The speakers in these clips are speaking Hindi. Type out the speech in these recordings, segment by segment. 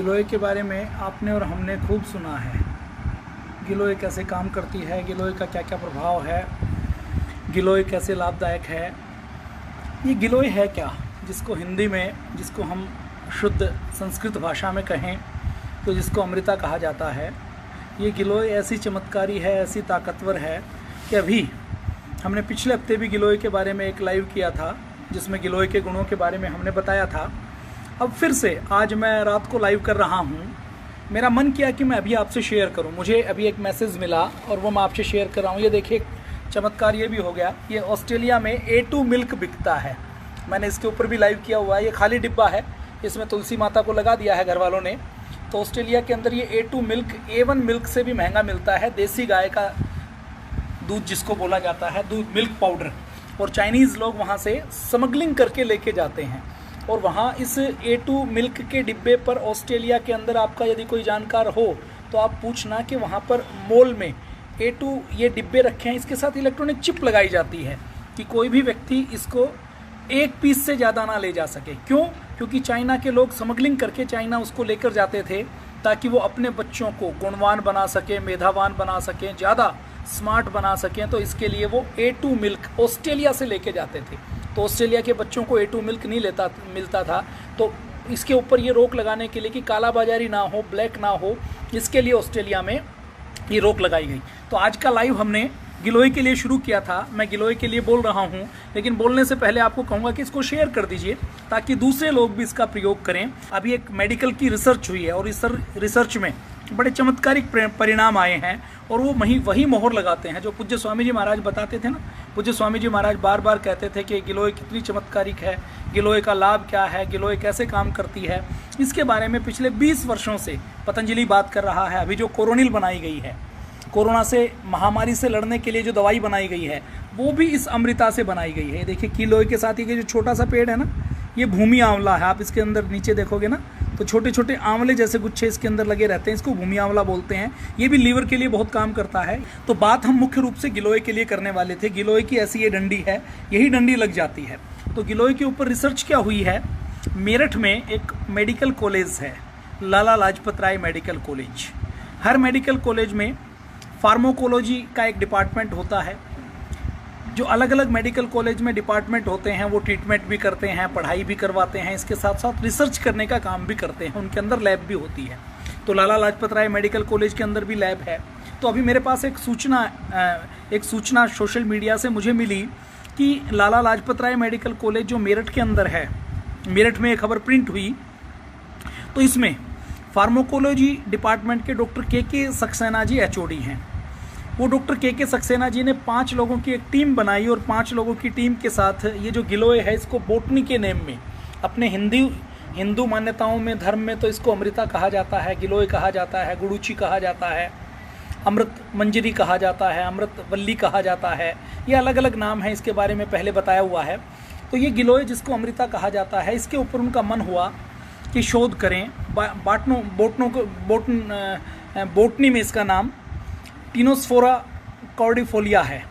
गिलोय के बारे में आपने और हमने खूब सुना है। गिलोय कैसे काम करती है, गिलोय का क्या क्या प्रभाव है, गिलोय कैसे लाभदायक है। ये गिलोय है क्या, जिसको हिंदी में, जिसको हम शुद्ध संस्कृत भाषा में कहें तो जिसको अमृता कहा जाता है। ये गिलोय ऐसी चमत्कारी है, ऐसी ताकतवर है कि अभी हमने पिछले हफ्ते भी गिलोय के बारे में एक लाइव किया था जिसमें गिलोय के गुणों के बारे में हमने बताया था। अब फिर से आज मैं रात को लाइव कर रहा हूँ। मेरा मन किया कि मैं अभी आपसे शेयर करूँ। मुझे अभी एक मैसेज मिला और वो मैं आपसे शेयर कर रहा हूँ। ये देखिए, चमत्कार ये भी हो गया। ये ऑस्ट्रेलिया में A2 मिल्क बिकता है। मैंने इसके ऊपर भी लाइव किया हुआ है। ये खाली डिब्बा है, इसमें तुलसी माता को लगा दिया है घर वालों ने। तो ऑस्ट्रेलिया के अंदर ये A2 मिल्क A1 मिल्क से भी महंगा मिलता है। देसी गाय का दूध जिसको बोला जाता है, दूध, मिल्क पाउडर। और चाइनीज़ लोग वहाँ से स्मगलिंग करके लेके जाते हैं और वहाँ इस A2 मिल्क के डिब्बे पर ऑस्ट्रेलिया के अंदर आपका यदि कोई जानकार हो तो आप पूछना कि वहाँ पर मॉल में A2 ये डिब्बे रखे हैं। इसके साथ इलेक्ट्रॉनिक चिप लगाई जाती है कि कोई भी व्यक्ति इसको एक पीस से ज़्यादा ना ले जा सके। क्यों? क्योंकि चाइना के लोग स्मगलिंग करके चाइना उसको लेकर जाते थे ताकि वो अपने बच्चों को गुणवान बना सकें, मेधावान बना सकें, ज़्यादा स्मार्ट बना सकें। तो इसके लिए वो A2 मिल्क ऑस्ट्रेलिया से लेके जाते थे। तो ऑस्ट्रेलिया के बच्चों को A2 मिल्क नहीं मिलता था। तो इसके ऊपर ये रोक लगाने के लिए कि कालाबाजारी ना हो, ब्लैक ना हो, इसके लिए ऑस्ट्रेलिया में ये रोक लगाई गई। तो आज का लाइव हमने गिलोय के लिए शुरू किया था। मैं गिलोय के लिए बोल रहा हूँ, लेकिन बोलने से पहले आपको कहूँगा कि इसको शेयर कर दीजिए ताकि दूसरे लोग भी इसका प्रयोग करें। अभी एक मेडिकल की रिसर्च हुई है और इस रिसर्च में बड़े चमत्कारिक परिणाम आए हैं और वो वही मोहर लगाते हैं जो पूज्य स्वामी जी महाराज बताते थे ना। पूज्य स्वामी जी महाराज बार बार कहते थे कि गिलोय कितनी चमत्कारिक है, गिलोय का लाभ क्या है, गिलोय कैसे काम करती है। इसके बारे में पिछले 20 वर्षों से पतंजलि बात कर रहा है। अभी जो कोरोनिल बनाई गई है, कोरोना से, महामारी से लड़ने के लिए जो दवाई बनाई गई है, वो भी इस अमृता से बनाई गई है। देखिए, गिलोय के साथ ये जो छोटा सा पेड़ है ना, ये भूमि आंवला है। आप इसके अंदर नीचे देखोगे ना तो छोटे छोटे आंवले जैसे गुच्छे इसके अंदर लगे रहते हैं। इसको भूमि आंवला बोलते हैं। ये भी लीवर के लिए बहुत काम करता है। तो बात हम मुख्य रूप से गिलोय के लिए करने वाले थे। गिलोय की ऐसी ये डंडी है, यही डंडी लग जाती है। तो गिलोय के ऊपर रिसर्च क्या हुई है, मेरठ में एक मेडिकल कॉलेज है, लाला लाजपत राय मेडिकल कॉलेज। हर मेडिकल कॉलेज में फार्माकोलॉजी का एक डिपार्टमेंट होता है। जो अलग अलग मेडिकल कॉलेज में डिपार्टमेंट होते हैं वो ट्रीटमेंट भी करते हैं, पढ़ाई भी करवाते हैं, इसके साथ साथ रिसर्च करने का काम भी करते हैं। उनके अंदर लैब भी होती है। तो लाला लाजपत राय मेडिकल कॉलेज के अंदर भी लैब है। तो अभी मेरे पास एक सूचना सोशल मीडिया से मुझे मिली कि लाला लाजपत राय मेडिकल कॉलेज जो मेरठ के अंदर है, मेरठ में एक खबर प्रिंट हुई। तो इसमें फार्माकोलॉजी डिपार्टमेंट के डॉक्टर के सक्सेना जी HOD हैं। वो डॉक्टर के सक्सेना जी ने 5 लोगों की एक टीम बनाई और 5 लोगों की टीम के साथ ये जो गिलोय है, इसको बोटनी के नेम में, अपने हिंदू मान्यताओं में, धर्म में तो इसको अमृता कहा जाता है, गिलोय कहा जाता है, गुड़ूची कहा जाता है, अमृत मंजरी कहा जाता है, अमृत वल्ली कहा जाता है। ये अलग अलग नाम है, इसके बारे में पहले बताया हुआ है। तो ये गिलोय जिसको अमृता कहा जाता है, इसके ऊपर उनका मन हुआ कि शोध करें। बोटनी में इसका नाम टीनोस्फोरा कॉर्डिफोलिया है।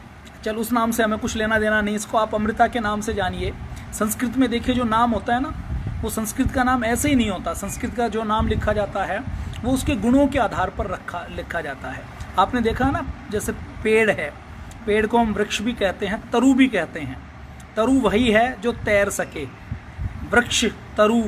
चल, उस नाम से हमें कुछ लेना देना नहीं, इसको आप अमृता के नाम से जानिए। संस्कृत में देखिए जो नाम होता है ना, वो संस्कृत का नाम ऐसे ही नहीं होता। संस्कृत का जो नाम लिखा जाता है वो उसके गुणों के आधार पर लिखा जाता है। आपने देखा ना, जैसे पेड़ है, पेड़ को हम वृक्ष भी कहते हैं, तरु भी कहते हैं। तरु वही है जो तैर सके। वृक्ष, तरु,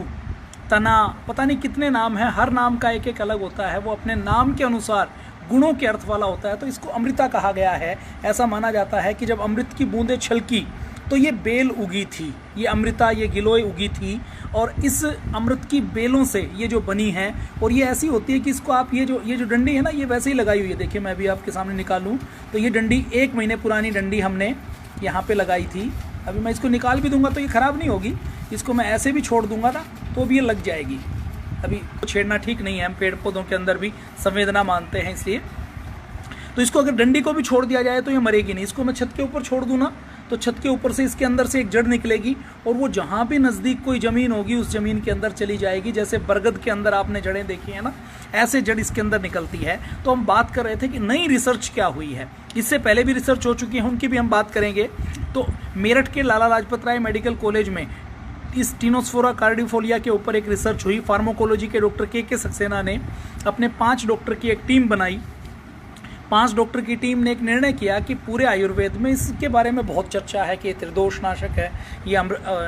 तना, पता नहीं कितने नाम हैं। हर नाम का एक एक अलग होता है। वो अपने नाम के अनुसार गुणों के अर्थ वाला होता है। तो इसको अमृता कहा गया है। ऐसा माना जाता है कि जब अमृत की बूंदें छलकी तो ये बेल उगी थी, ये अमृता, ये गिलोय उगी थी। और इस अमृत की बेलों से ये जो बनी है, और ये ऐसी होती है कि इसको आप ये जो डंडी है ना, ये वैसे ही लगाई हुई है। देखिए, मैं अभी आपके सामने निकालूं तो ये डंडी 1 महीने पुरानी डंडी हमने यहाँ पे लगाई थी। अभी मैं इसको निकाल भी दूंगा तो ये ख़राब नहीं होगी। इसको मैं ऐसे भी छोड़ दूंगा ना तो भी ये लग जाएगी। अभी छेड़ना ठीक नहीं है, हम पेड़ पौधों के अंदर भी संवेदना मानते हैं, इसलिए। तो इसको अगर डंडी को भी छोड़ दिया जाए तो ये मरेगी नहीं। इसको मैं छत के ऊपर छोड़ दूँ ना तो छत के ऊपर से इसके अंदर से एक जड़ निकलेगी और वो जहाँ भी नज़दीक कोई ज़मीन होगी उस ज़मीन के अंदर चली जाएगी। जैसे बरगद के अंदर आपने जड़ें देखी है ना, ऐसे जड़ इसके अंदर निकलती है। तो हम बात कर रहे थे कि नई रिसर्च क्या हुई है। इससे पहले भी रिसर्च हो चुकी है, उनकी भी हम बात करेंगे। तो मेरठ के लाला लाजपत राय मेडिकल कॉलेज में इस टिनोस्फोरा कार्डिफोलिया के ऊपर एक रिसर्च हुई। फार्माकोलॉजी के डॉक्टर के सक्सेना ने अपने 5 डॉक्टर की एक टीम बनाई। 5 डॉक्टर की टीम ने एक निर्णय किया कि पूरे आयुर्वेद में इसके बारे में बहुत चर्चा है कि ये त्रिदोष नाशक है, ये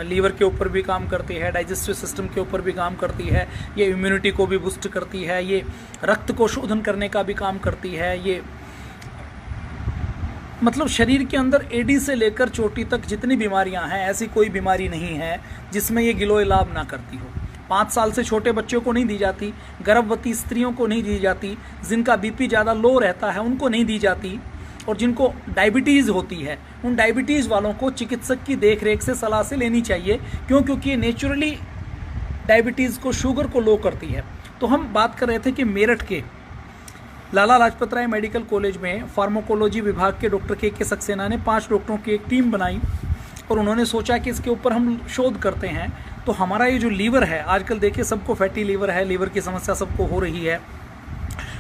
लीवर के ऊपर भी काम करती है, डाइजेस्टिव सिस्टम के ऊपर भी काम करती है, ये इम्यूनिटी को भी बूस्ट करती है, ये रक्त को शोधन करने का भी काम करती है, ये मतलब शरीर के अंदर एडी से लेकर चोटी तक जितनी बीमारियां हैं, ऐसी कोई बीमारी नहीं है जिसमें ये गिलोय लाभ ना करती हो। 5 साल से छोटे बच्चों को नहीं दी जाती, गर्भवती स्त्रियों को नहीं दी जाती, जिनका बीपी ज़्यादा लो रहता है उनको नहीं दी जाती, और जिनको डायबिटीज़ होती है उन डायबिटीज़ वालों को चिकित्सक की देखरेख से सलाह से लेनी चाहिए। क्योंकि ये नेचुरली डायबिटीज़ को, शुगर को लो करती है। तो हम बात कर रहे थे कि मेरठ के लाला लाजपत राय मेडिकल कॉलेज में फार्माकोलॉजी विभाग के डॉक्टर के सक्सेना ने 5 डॉक्टरों की एक टीम बनाई और उन्होंने सोचा कि इसके ऊपर हम शोध करते हैं। तो हमारा ये जो लीवर है, आजकल देखिए सबको फैटी लीवर है, लीवर की समस्या सबको हो रही है,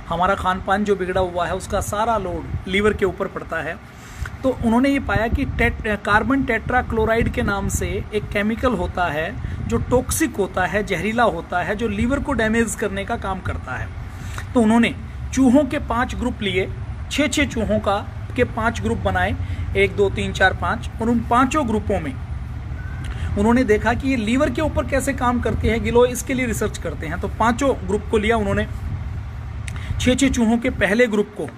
हमारा खान पान जो बिगड़ा हुआ है उसका सारा लोड लीवर के ऊपर पड़ता है। तो उन्होंने ये पाया कि कार्बन टेट्रा क्लोराइड के नाम से एक केमिकल होता है जो टॉक्सिक होता है, जहरीला होता है, जो लीवर को डैमेज करने का काम करता है। तो उन्होंने चूहों के 5 ग्रुप लिए, 6 चूहों के 5 ग्रुप बनाए, 1 2 3 4 5, और उन 5 ग्रुपों में उन्होंने देखा कि ये लीवर के ऊपर कैसे काम करती है गिलोय, इसके लिए रिसर्च करते हैं। तो 5 ग्रुप को लिया उन्होंने। 6 चूहों के पहले ग्रुप को,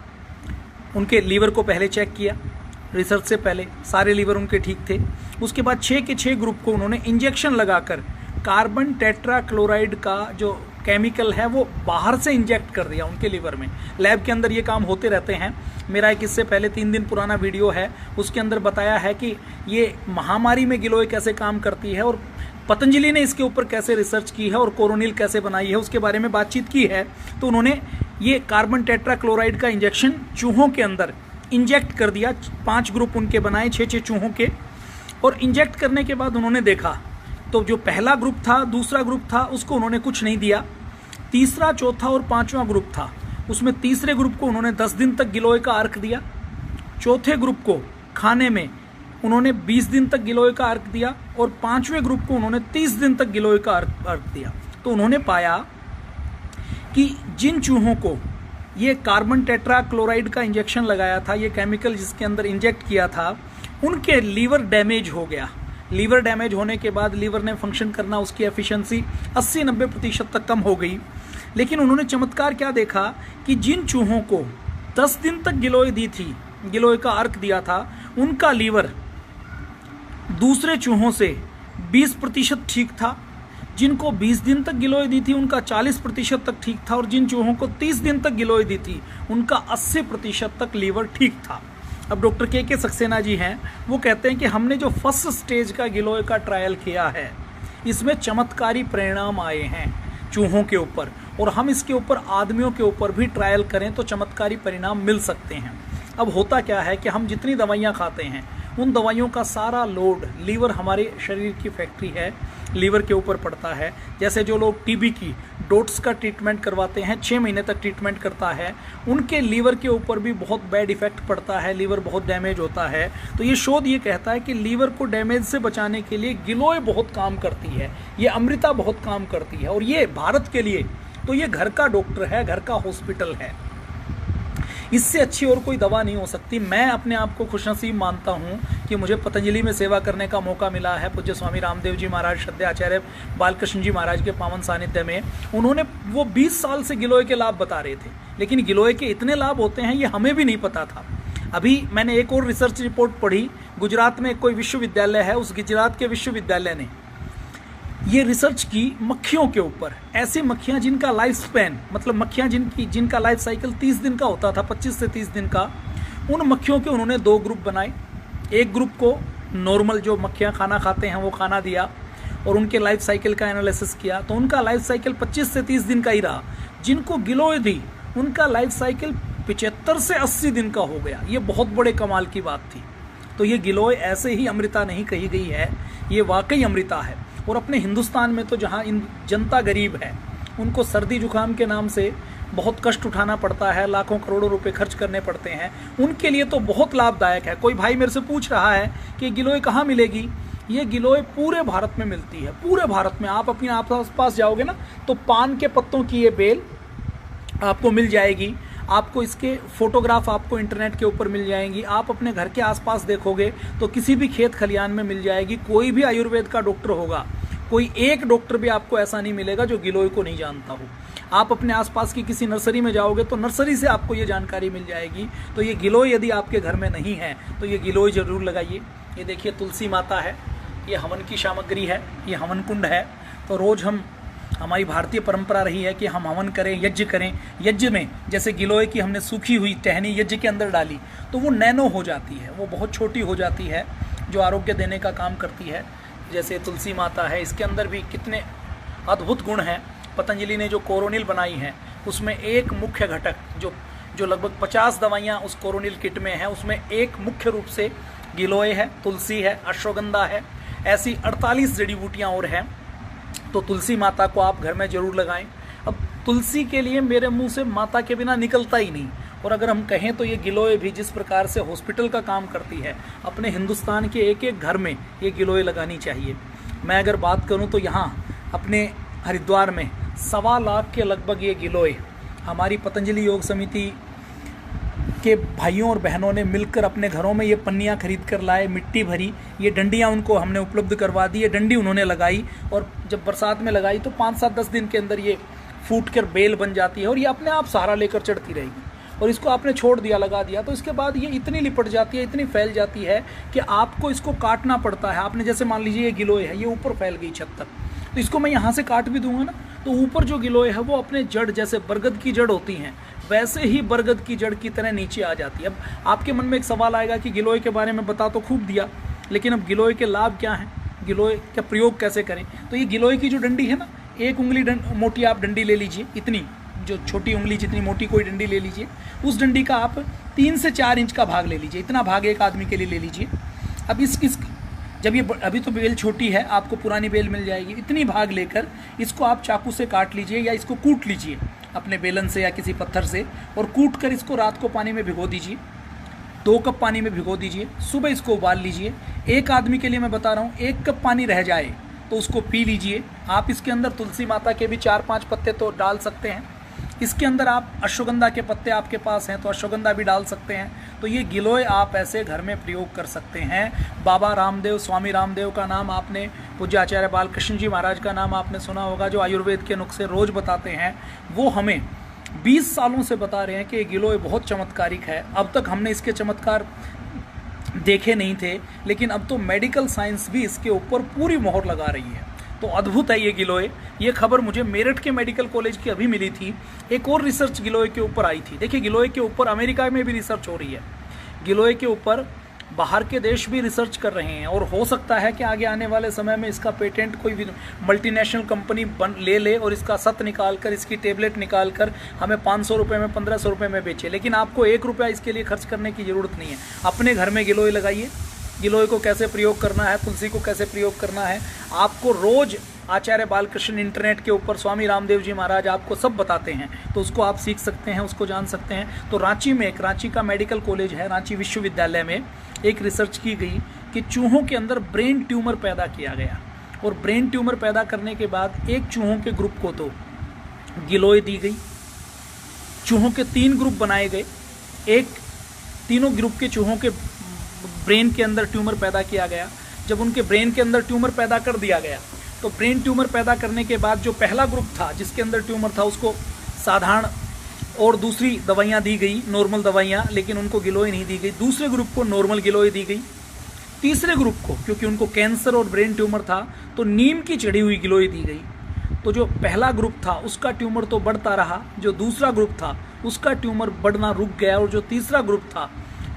उनके लीवर को पहले चेक किया, रिसर्च से पहले सारे लीवर उनके ठीक थे। उसके बाद 6 के 6 ग्रुप को उन्होंने इंजेक्शन लगाकर कार्बन टेट्रा क्लोराइड का जो केमिकल है वो बाहर से इंजेक्ट कर दिया उनके लीवर में। लैब के अंदर ये काम होते रहते हैं। मेरा एक इससे पहले 3 दिन पुराना वीडियो है, उसके अंदर बताया है कि ये महामारी में गिलोय कैसे काम करती है और पतंजलि ने इसके ऊपर कैसे रिसर्च की है और कोरोनिल कैसे बनाई है, उसके बारे में बातचीत की है। तो उन्होंने ये कार्बन टेट्रा क्लोराइड का इंजेक्शन चूहों के अंदर इंजेक्ट कर दिया। 5 ग्रुप उनके बनाए 6 चूहों के, और इंजेक्ट करने के बाद उन्होंने देखा तो जो पहला ग्रुप था, दूसरा ग्रुप था, उसको उन्होंने कुछ नहीं दिया। तीसरा, चौथा और 5वां ग्रुप था, उसमें तीसरे ग्रुप को उन्होंने 10 दिन तक गिलोय का अर्क दिया। चौथे ग्रुप को खाने में उन्होंने 20 दिन तक गिलोय का अर्क दिया, और 5वें ग्रुप को उन्होंने 30 दिन तक गिलोय का अर्क दिया। तो उन्होंने पाया कि जिन चूहों को ये कार्बन टेट्रा क्लोराइड का इंजेक्शन लगाया था, ये केमिकल जिसके अंदर इंजेक्ट किया था, उनके लीवर डैमेज हो गया। लीवर डैमेज होने के बाद लीवर ने फंक्शन करना, उसकी एफिशिएंसी 80-90% तक कम हो गई। लेकिन उन्होंने चमत्कार क्या देखा कि जिन चूहों को 10 दिन तक गिलोय दी थी, गिलोय का अर्क दिया था, उनका लीवर दूसरे चूहों से 20% ठीक था। जिनको 20 दिन तक गिलोय दी थी उनका 40% तक ठीक था, और जिन चूहों को 30 दिन तक गिलोय दी थी उनका 80% तक लीवर ठीक था। अब डॉक्टर के सक्सेना जी हैं, वो कहते हैं कि हमने जो फर्स्ट स्टेज का गिलोय का ट्रायल किया है, इसमें चमत्कारी परिणाम आए हैं चूहों के ऊपर, और हम इसके ऊपर आदमियों के ऊपर भी ट्रायल करें तो चमत्कारी परिणाम मिल सकते हैं। अब होता क्या है कि हम जितनी दवाइयाँ खाते हैं उन दवाइयों का सारा लोड लीवर, हमारे शरीर की फैक्ट्री है, लीवर के ऊपर पड़ता है। जैसे जो लोग टीबी की डोट्स का ट्रीटमेंट करवाते हैं, 6 महीने तक ट्रीटमेंट करता है, उनके लीवर के ऊपर भी बहुत बैड इफेक्ट पड़ता है, लीवर बहुत डैमेज होता है। तो ये शोध ये कहता है कि लीवर को डैमेज से बचाने के लिए गिलोय बहुत काम करती है, ये अमृता बहुत काम करती है, और ये भारत के लिए तो ये घर का डॉक्टर है, घर का हॉस्पिटल है। इससे अच्छी और कोई दवा नहीं हो सकती। मैं अपने आप को खुशनसीब मानता हूँ कि मुझे पतंजलि में सेवा करने का मौका मिला है। पूज्य स्वामी रामदेव जी महाराज, श्रद्धेय आचार्य बालकृष्ण जी महाराज के पावन सानिध्य में उन्होंने वो 20 साल से गिलोय के लाभ बता रहे थे, लेकिन गिलोय के इतने लाभ होते हैं ये हमें भी नहीं पता था। अभी मैंने एक और रिसर्च रिपोर्ट पढ़ी, गुजरात में कोई विश्वविद्यालय है, उस गुजरात के विश्वविद्यालय ने ये रिसर्च की मक्खियों के ऊपर। ऐसी मक्खियाँ जिनका लाइफ स्पैन, मतलब मक्खियाँ जिनका लाइफ साइकिल 30 दिन का होता था, 25 से 30 दिन का, उन मक्खियों के उन्होंने 2 ग्रुप बनाए। एक ग्रुप को नॉर्मल जो मक्खियाँ खाना खाते हैं वो खाना दिया, और उनके लाइफ साइकिल का एनालिसिस किया, तो उनका लाइफ साइकिल 25 से 30 दिन का ही रहा। जिनको गिलोय दी उनका लाइफ साइकिल 75 से 80 दिन का हो गया। ये बहुत बड़े कमाल की बात थी। तो ये गिलोय ऐसे ही अमृता नहीं कही गई है, ये वाकई अमृता है। और अपने हिंदुस्तान में तो जहाँ जनता गरीब है, उनको सर्दी जुकाम के नाम से बहुत कष्ट उठाना पड़ता है, लाखों करोड़ों रुपए खर्च करने पड़ते हैं, उनके लिए तो बहुत लाभदायक है। कोई भाई मेरे से पूछ रहा है कि गिलोय कहाँ मिलेगी, ये गिलोय पूरे भारत में मिलती है, पूरे भारत में। आप अपने आस पास जाओगे ना तो पान के पत्तों की ये बेल आपको मिल जाएगी। आपको इसके फोटोग्राफ आपको इंटरनेट के ऊपर मिल जाएंगी। आप अपने घर के आसपास देखोगे तो किसी भी खेत खलियान में मिल जाएगी। कोई भी आयुर्वेद का डॉक्टर होगा, कोई एक डॉक्टर भी आपको ऐसा नहीं मिलेगा जो गिलोय को नहीं जानता हो। आप अपने आसपास की किसी नर्सरी में जाओगे तो नर्सरी से आपको ये जानकारी मिल जाएगी। तो ये गिलोय यदि आपके घर में नहीं है तो ये गिलोय जरूर लगाइए। ये देखिए तुलसी माता है, ये हवन की सामग्री है, ये हवन कुंड है। तो रोज़ हमारी भारतीय परंपरा रही है कि हम हवन करें, यज्ञ करें। यज्ञ में जैसे गिलोय की हमने सूखी हुई टहनी यज्ञ के अंदर डाली तो वो नैनो हो जाती है, वो बहुत छोटी हो जाती है, जो आरोग्य देने का काम करती है। जैसे तुलसी माता है, इसके अंदर भी कितने अद्भुत गुण हैं। पतंजलि ने जो कोरोनिल बनाई है उसमें एक मुख्य घटक जो लगभग 50 दवाइयाँ उस कोरोनिल किट में है, उसमें एक मुख्य रूप से गिलोय है, तुलसी है, अश्वगंधा है, ऐसी 48 जड़ी बूटियाँ और हैं। तो तुलसी माता को आप घर में जरूर लगाएं। अब तुलसी के लिए मेरे मुंह से माता के बिना निकलता ही नहीं। और अगर हम कहें तो ये गिलोय भी जिस प्रकार से हॉस्पिटल का काम करती है, अपने हिंदुस्तान के एक एक घर में ये गिलोय लगानी चाहिए। मैं अगर बात करूं तो यहाँ अपने हरिद्वार में 1.25 लाख के लगभग ये गिलोय हमारी पतंजलि योग समिति के भाइयों और बहनों ने मिलकर अपने घरों में ये पन्नियाँ खरीद कर लाए, मिट्टी भरी, ये डंडियाँ उनको हमने उपलब्ध करवा दी। ये डंडी उन्होंने लगाई और जब बरसात में लगाई तो 5-7-10 दिन के अंदर ये फूट कर बेल बन जाती है और ये अपने आप सहारा लेकर चढ़ती रहेगी। और इसको आपने छोड़ दिया, लगा दिया, तो इसके बाद ये इतनी लिपट जाती है, इतनी फैल जाती है कि आपको इसको काटना पड़ता है। आपने जैसे मान लीजिए ये गिलोय है, ये ऊपर फैल गई छत तक, तो इसको मैं यहाँ से काट भी दूंगा ना तो ऊपर जो गिलोय है वो अपने जड़, जैसे बरगद की जड़ होती हैं वैसे ही बरगद की जड़ की तरह नीचे आ जाती है। अब आपके मन में एक सवाल आएगा कि गिलोय के बारे में बता तो खूब दिया, लेकिन अब गिलोय के लाभ क्या हैं, गिलोय का प्रयोग कैसे करें। तो ये गिलोय की जो डंडी है ना, 1 उंगली मोटी आप डंडी ले लीजिए, इतनी जो छोटी उंगली जितनी मोटी कोई डंडी ले लीजिए, उस डंडी का आप 3 से 4 इंच का भाग ले लीजिए, इतना भाग एक आदमी के लिए ले लीजिए। अब जब ये अभी तो बेल छोटी है, आपको पुरानी बेल मिल जाएगी, इतनी भाग लेकर इसको आप चाकू से काट लीजिए या इसको कूट लीजिए अपने बेलन से या किसी पत्थर से, और कूट कर इसको रात को पानी में भिगो दीजिए, 2 कप पानी में भिगो दीजिए, सुबह इसको उबाल लीजिए। एक आदमी के लिए मैं बता रहा हूँ, 1 कप पानी रह जाए तो उसको पी लीजिए। आप इसके अंदर तुलसी माता के भी 4-5 पत्ते तो डाल सकते हैं, इसके अंदर आप अश्वगंधा के पत्ते आपके पास हैं तो अश्वगंधा भी डाल सकते हैं। तो ये गिलोय आप ऐसे घर में प्रयोग कर सकते हैं। बाबा रामदेव, स्वामी रामदेव का नाम आपने, पूज्य आचार्य बालकृष्ण जी महाराज का नाम आपने सुना होगा, जो आयुर्वेद के नुस्खे रोज़ बताते हैं। वो हमें 20 सालों से बता रहे हैं कि ये गिलोय बहुत चमत्कारिक है। अब तक हमने इसके चमत्कार देखे नहीं थे, लेकिन अब तो मेडिकल साइंस भी इसके ऊपर पूरी मोहर लगा रही है। तो अद्भुत है ये गिलोय। ये खबर मुझे मेरठ के मेडिकल कॉलेज की अभी मिली थी। एक और रिसर्च गिलोय के ऊपर आई थी। देखिए गिलोय के ऊपर अमेरिका में भी रिसर्च हो रही है, गिलोय के ऊपर बाहर के देश भी रिसर्च कर रहे हैं, और हो सकता है कि आगे आने वाले समय में इसका पेटेंट कोई मल्टीनेशनल कंपनी ले और इसका सत निकाल कर, इसकी टेबलेट निकाल कर हमें 500 रुपये में, 1500 रुपये में बेचे। लेकिन आपको 1 रुपया इसके लिए खर्च करने की ज़रूरत नहीं है। अपने घर में गिलोय लगाइए। गिलोय को कैसे प्रयोग करना है, तुलसी को कैसे प्रयोग करना है, आपको रोज़ आचार्य बालकृष्ण इंटरनेट के ऊपर स्वामी रामदेव जी महाराज आपको सब बताते हैं, तो उसको आप सीख सकते हैं, उसको जान सकते हैं। तो रांची में एक, रांची का मेडिकल कॉलेज है, रांची विश्वविद्यालय में एक रिसर्च की गई कि चूहों के अंदर ब्रेन ट्यूमर पैदा किया गया, और ब्रेन ट्यूमर पैदा करने के बाद एक चूहों के ग्रुप को तो गिलोय दी गई, चूहों के 3 ग्रुप बनाए गए, तीनों ग्रुप के चूहों के ब्रेन के अंदर ट्यूमर पैदा किया गया। जब उनके ब्रेन के अंदर ट्यूमर पैदा कर दिया गया तो ब्रेन ट्यूमर पैदा करने के बाद जो पहला ग्रुप था जिसके अंदर ट्यूमर था उसको साधारण और दूसरी दवाइयाँ दी गई, नॉर्मल दवाइयाँ, लेकिन उनको गिलोय नहीं दी गई। दूसरे ग्रुप को नॉर्मल गिलोय दी गई। तीसरे ग्रुप को, क्योंकि उनको कैंसर और ब्रेन ट्यूमर था, तो नीम की चढ़ी हुई गिलोय दी गई। तो जो पहला ग्रुप था उसका ट्यूमर तो बढ़ता रहा, जो दूसरा ग्रुप था उसका ट्यूमर बढ़ना रुक गया, और जो तीसरा ग्रुप था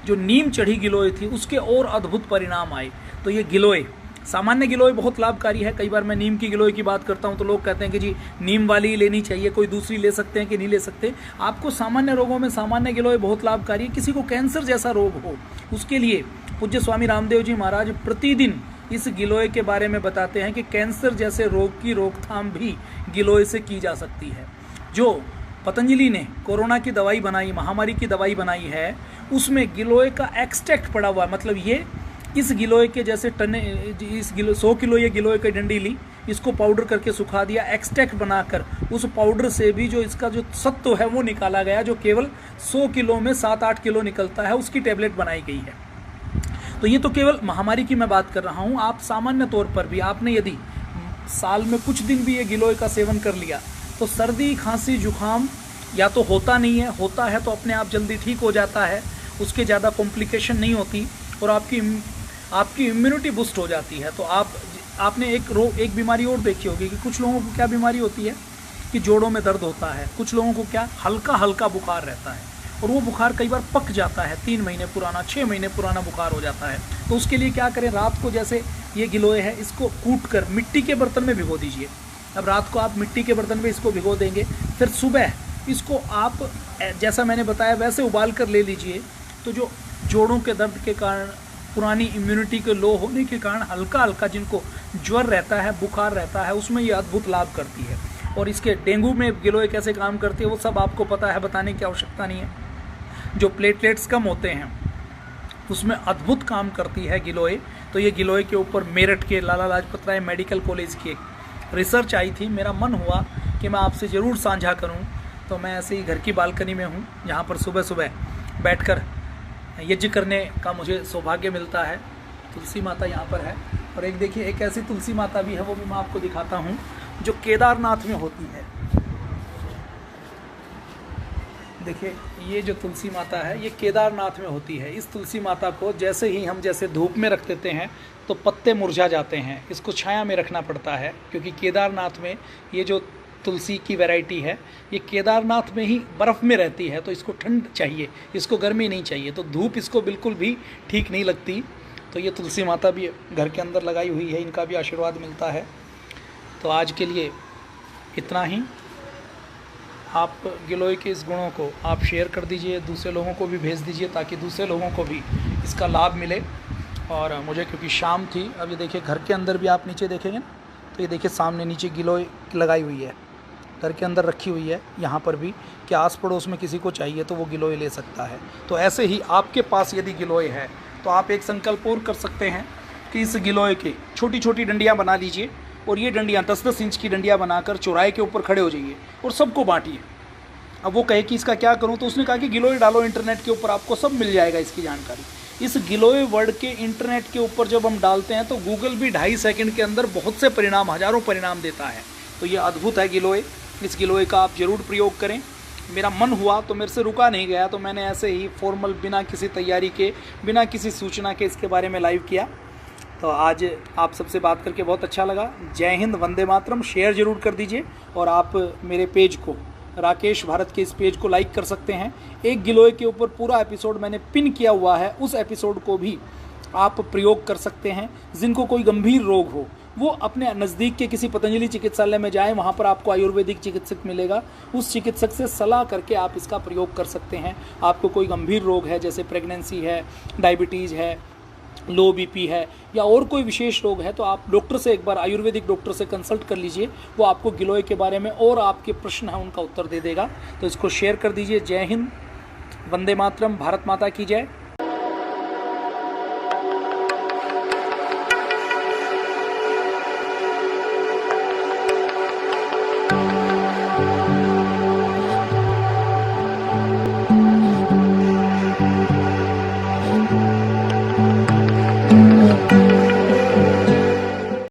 जो नीम चढ़ी गिलोय थी उसके और अद्भुत परिणाम आए। तो ये गिलोय, सामान्य गिलोय बहुत लाभकारी है। कई बार मैं नीम की गिलोय की बात करता हूँ तो लोग कहते हैं कि जी नीम वाली ही लेनी चाहिए, कोई दूसरी ले सकते हैं कि नहीं ले सकते। आपको सामान्य रोगों में सामान्य गिलोय बहुत लाभकारी है। किसी को कैंसर जैसा रोग हो उसके लिए पूज्य स्वामी रामदेव जी महाराज प्रतिदिन इस गिलोय के बारे में बताते हैं कि कैंसर जैसे रोग की रोकथाम भी गिलोय से की जा सकती है। जो पतंजलि ने कोरोना की दवाई बनाई, महामारी की दवाई बनाई है, उसमें गिलोय का एक्सट्रैक्ट पड़ा हुआ है। मतलब ये इस गिलोय के जैसे टने, इस 100 किलो ये गिलोय की डंडी ली, इसको पाउडर करके सुखा दिया, एक्सट्रैक्ट बनाकर उस पाउडर से भी जो इसका जो सत्व है वो निकाला गया, जो केवल 100 किलो में 7-8 किलो निकलता है, उसकी टेबलेट बनाई गई है। तो ये तो केवल महामारी की मैं बात कर रहा हूँ। आप सामान्य तौर पर भी आपने यदि साल में कुछ दिन भी ये गिलोय का सेवन कर लिया तो सर्दी खांसी जुकाम या तो होता नहीं है, होता है तो अपने आप जल्दी ठीक हो जाता है, उसके ज़्यादा कॉम्प्लिकेशन नहीं होती और आपकी इम्यूनिटी बूस्ट हो जाती है। तो आपने एक बीमारी और देखी होगी कि कुछ लोगों को क्या बीमारी होती है कि जोड़ों में दर्द होता है, कुछ लोगों को क्या हल्का हल्का बुखार रहता है और वो बुखार कई बार पक जाता है, 3 महीने पुराना 6 महीने पुराना बुखार हो जाता है। तो उसके लिए क्या करें, रात को जैसे ये गिलोय है इसको कूट कर मिट्टी के बर्तन में भिगो दीजिए। अब रात को आप मिट्टी के बर्तन में इसको भिगो देंगे, फिर सुबह इसको आप जैसा मैंने बताया वैसे उबाल कर ले लीजिए। तो जो जोड़ों के दर्द के कारण, पुरानी इम्यूनिटी के लो होने के कारण हल्का हल्का जिनको ज्वर रहता है, बुखार रहता है, उसमें ये अद्भुत लाभ करती है। और इसके डेंगू में गिलोय कैसे काम करती है वो सब आपको पता है, बताने की आवश्यकता नहीं है। जो प्लेटलेट्स कम होते हैं उसमें अद्भुत काम करती है गिलोय। तो ये गिलोय के ऊपर मेरठ के लाला लाजपत राय मेडिकल कॉलेज की एक रिसर्च आई थी, मेरा मन हुआ कि मैं आपसे ज़रूर साझा करूं। तो मैं ऐसे ही घर की बालकनी में हूं, यहाँ पर सुबह सुबह बैठकर यज्ञ करने का मुझे सौभाग्य मिलता है। तुलसी माता यहाँ पर है और एक देखिए एक ऐसी तुलसी माता भी है, वो भी मैं आपको दिखाता हूँ, जो केदारनाथ में होती है। देखिए ये जो तुलसी माता है ये केदारनाथ में होती है। इस तुलसी माता को जैसे ही हम जैसे धूप में रख देते हैं तो पत्ते मुरझा जाते हैं, इसको छाया में रखना पड़ता है, क्योंकि केदारनाथ में ये जो तुलसी की वैरायटी है ये केदारनाथ में ही बर्फ़ में रहती है, तो इसको ठंड चाहिए, इसको गर्मी नहीं चाहिए, तो धूप इसको बिल्कुल भी ठीक नहीं लगती। तो ये तुलसी माता भी घर के अंदर लगाई हुई है, इनका भी आशीर्वाद मिलता है। तो आज के लिए इतना ही। आप गिलोय के इस गुणों को आप शेयर कर दीजिए, दूसरे लोगों को भी भेज दीजिए, ताकि दूसरे लोगों को भी इसका लाभ मिले। और मुझे क्योंकि शाम थी, अब ये देखिए घर के अंदर भी आप नीचे देखेंगे ना, तो ये देखिए सामने नीचे गिलोय लगाई हुई है, घर के अंदर रखी हुई है, यहाँ पर भी कि आस पड़ोस में किसी को चाहिए तो वो गिलोय ले सकता है। तो ऐसे ही आपके पास यदि गिलोय है तो आप एक संकल्प और कर सकते हैं कि इस गिलोय की छोटी छोटी डंडियाँ बना लीजिए और ये डंडियाँ 10-10 इंच की डंडियाँ बनाकर चौराहे के ऊपर खड़े हो जाइए और सबको बांटिए। अब वो कहे कि इसका क्या करूँ, तो उसने कहा कि गिलोय डालो इंटरनेट के ऊपर, आपको सब मिल जाएगा इसकी जानकारी। इस गिलोय वर्ड के इंटरनेट के ऊपर जब हम डालते हैं तो गूगल भी 2.5 सेकंड के अंदर बहुत से परिणाम, हज़ारों परिणाम देता है। तो ये अद्भुत है गिलोय, इस गिलोय का आप ज़रूर प्रयोग करें। मेरा मन हुआ तो मेरे से रुका नहीं गया, तो मैंने ऐसे ही फॉर्मल बिना किसी तैयारी के, बिना किसी सूचना के इसके बारे में लाइव किया। तो आज आप सबसे बात करके बहुत अच्छा लगा। जय हिंद, वंदे मातरम। शेयर ज़रूर कर दीजिए और आप मेरे पेज को, राकेश भारत के इस पेज को लाइक कर सकते हैं। एक गिलोय के ऊपर पूरा एपिसोड मैंने पिन किया हुआ है, उस एपिसोड को भी आप प्रयोग कर सकते हैं। जिनको कोई गंभीर रोग हो वो अपने नज़दीक के किसी पतंजलि चिकित्सालय में जाएं, वहाँ पर आपको आयुर्वेदिक चिकित्सक मिलेगा, उस चिकित्सक से सलाह करके आप इसका प्रयोग कर सकते हैं। आपको कोई गंभीर रोग है, जैसे प्रेगनेंसी है, डायबिटीज़ है, लो बीपी है या और कोई विशेष रोग है, तो आप डॉक्टर से एक बार, आयुर्वेदिक डॉक्टर से कंसल्ट कर लीजिए, वो आपको गिलोय के बारे में और आपके प्रश्न हैं उनका उत्तर दे देगा। तो इसको शेयर कर दीजिए। जय हिंद, वंदे मातरम, भारत माता की जय।